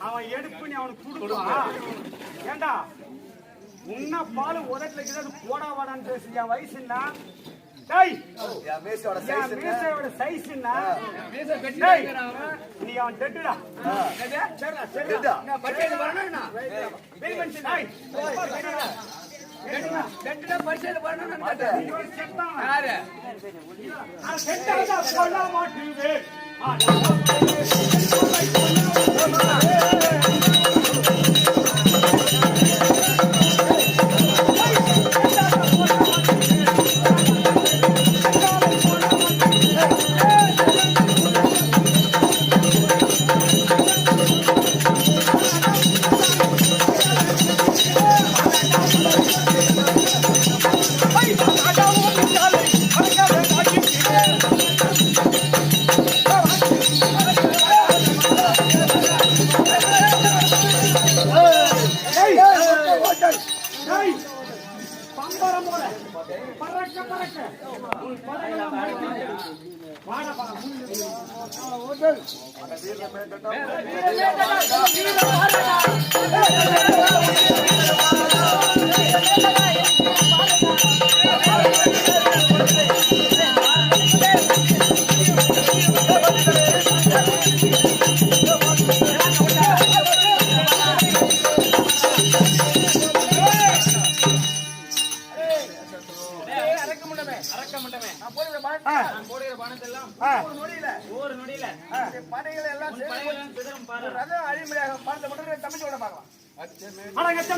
அவன் எடுப்பு நீ அவனுக்கு கொடுப்பான். ஏண்டா உன்ன பால் உதட்டுல கிட்ட போடா வாடான்னு பேசு. என் வயசுன்னா மீசையோட சைஸ்ன்னா நீ அவன் டெட்டுடா. பரிசையில வரணும் சொல்ல மாட்டேங்குது. அழகச்ச